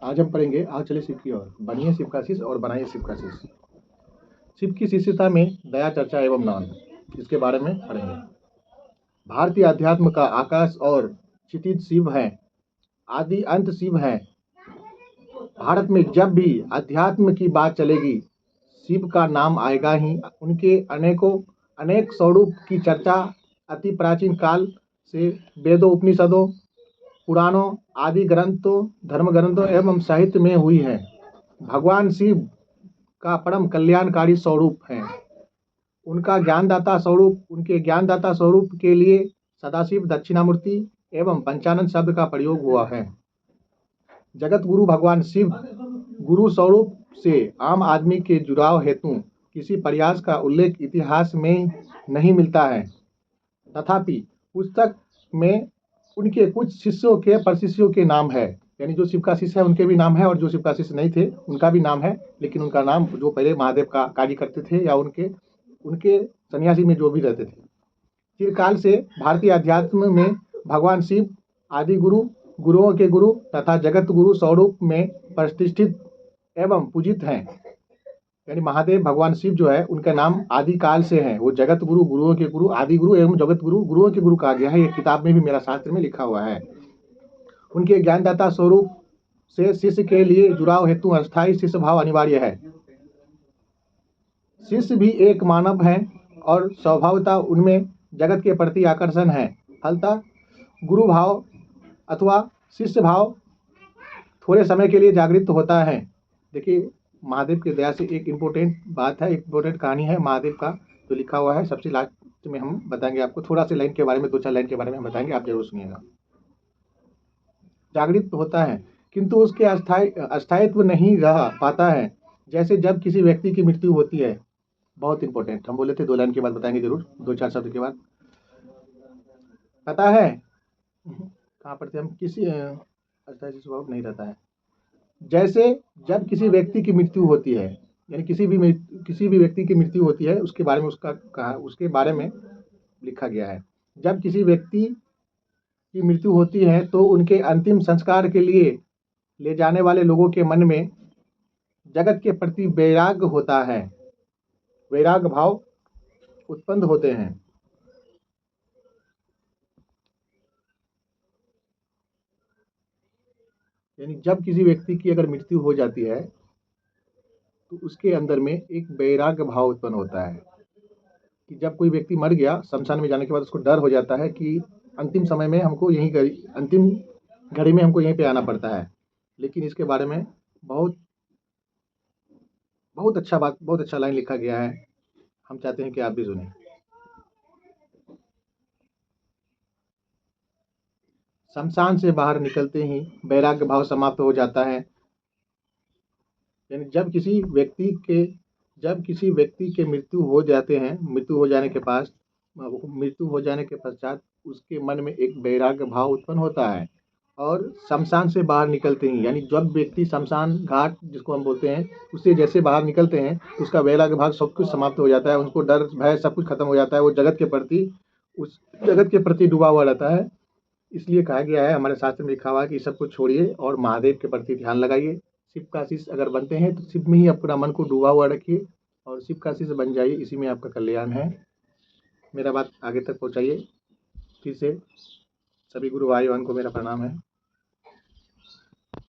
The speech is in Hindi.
आज हम पढ़ेंगे आओ चले शिव की ओर, बनिए शिव का शिष्य और बनाइए शिव का शिष्य। शिव की शिष्यता में दया, चर्चा एवं दान, इसके बारे में पढ़ेंगे। भारतीय अध्यात्म का आकाश और क्षितिज शिव है, आदि अंत शिव है। भारत में जब भी अध्यात्म की बात चलेगी, शिव का नाम आएगा ही। उनके अनेक स्वरूप की चर्चा अति प्राचीन काल से वेदों, उपनिषदों, पुराणों आदि ग्रंथों, धर्म ग्रंथों एवं साहित्य में हुई है। भगवान शिव का परम कल्याणकारी स्वरूप है। उनके ज्ञानदाता स्वरूप के लिए सदाशिव, दक्षिणामूर्ति एवं पंचानन शब्द का प्रयोग हुआ है। जगत गुरु भगवान शिव गुरु स्वरूप से आम आदमी के जुड़ाव हेतु किसी प्रयास का उल्लेख इतिहास में नहीं मिलता है। तथापि पुस्तक में उनके कुछ शिष्यों के प्रशिष्यों के नाम है, यानी जो शिव का शिष्य है उनके भी नाम है और जो शिव का शिष्य नहीं थे उनका भी नाम है। लेकिन उनका नाम जो पहले महादेव का कार्य करते थे या उनके सन्यासी में जो भी रहते थे। चिरकाल से भारतीय अध्यात्म में भगवान शिव आदि गुरु, गुरुओं के गुरु तथा जगत गुरु स्वरूप में प्रतिष्ठित एवं पूजित हैं। यानी महादेव भगवान शिव जो है उनका नाम आदि काल से है। वो जगत गुरु, गुरुओं के गुरु, आदि गुरु एवं जगत गुरु, गुरुओं के गुरु कहा गया है। ये किताब में भी मेरा शास्त्र में लिखा हुआ है। उनके ज्ञानदाता स्वरूप से शिष्य के लिए जुड़ाव हेतु अस्थायी शिष्य भाव अनिवार्य है। शिष्य भी एक मानव है और स्वभावतः उनमें जगत के प्रति आकर्षण है। फलतः गुरु भाव अथवा शिष्य भाव थोड़े समय के लिए जागृत होता है। देखिए, महादेव की दया से एक इम्पोर्टेंट बात है, एक इम्पोर्टेंट कहानी है महादेव का जो लिखा हुआ है। सबसे लास्ट में हम बताएंगे आपको, थोड़ा सी लाइन के बारे में, 2-4 लाइन के बारे में हम बताएंगे, आप जरूर सुनिएगा। जागृत होता है किंतु उसके अस्थायित्व नहीं रह पाता है। जैसे जब किसी व्यक्ति की मृत्यु होती है, बहुत इंपॉर्टेंट, हम बोले थे 2 लाइन के बाद बताएंगे जरूर, 2-4 शब्द के बाद। पता है कहाँ पर थे हम, किसी अस्थायी स्वभाव नहीं रहता है। जैसे जब किसी व्यक्ति की मृत्यु होती है, यानी किसी भी व्यक्ति की मृत्यु होती है, उसके बारे में लिखा गया है। जब किसी व्यक्ति की मृत्यु होती है तो उनके अंतिम संस्कार के लिए ले जाने वाले लोगों के मन में जगत के प्रति वैराग्य होता है, वैराग्य भाव उत्पन्न होते हैं। यानी जब किसी व्यक्ति की अगर मृत्यु हो जाती है तो उसके अंदर में एक वैराग्य भाव उत्पन्न होता है कि जब कोई व्यक्ति मर गया, शमशान में जाने के बाद उसको डर हो जाता है कि अंतिम समय में हमको अंतिम घड़ी में हमको यहीं पे आना पड़ता है। लेकिन इसके बारे में बहुत बहुत अच्छा लाइन लिखा गया है। हम चाहते हैं कि आप भी सुने। शमशान से बाहर निकलते ही वैराग्य भाव समाप्त हो जाता है। यानी जब किसी व्यक्ति के मृत्यु हो जाने के पश्चात उसके मन में एक वैराग्य भाव उत्पन्न होता है। और शमशान से बाहर निकलते ही, यानी जब व्यक्ति शमशान घाट जिसको हम बोलते हैं, उससे जैसे बाहर निकलते हैं तो उसका वैराग्य भाव सब कुछ समाप्त हो जाता है। उनको डर भय सब कुछ खत्म हो जाता है। वो उस जगत के प्रति डूबा हुआ रहता है। इसलिए कहा गया है, हमारे शास्त्र में लिखा हुआ है कि सब कुछ छोड़िए और महादेव के प्रति ध्यान लगाइए। शिव का शिष्य अगर बनते हैं तो शिव में ही अपना मन को डूबा हुआ रखिए और शिव का शिष्य बन जाइए, इसी में आपका कल्याण है। मेरा बात आगे तक पहुंचाइए। फिर से सभी गुरु भाई बहन को मेरा प्रणाम है।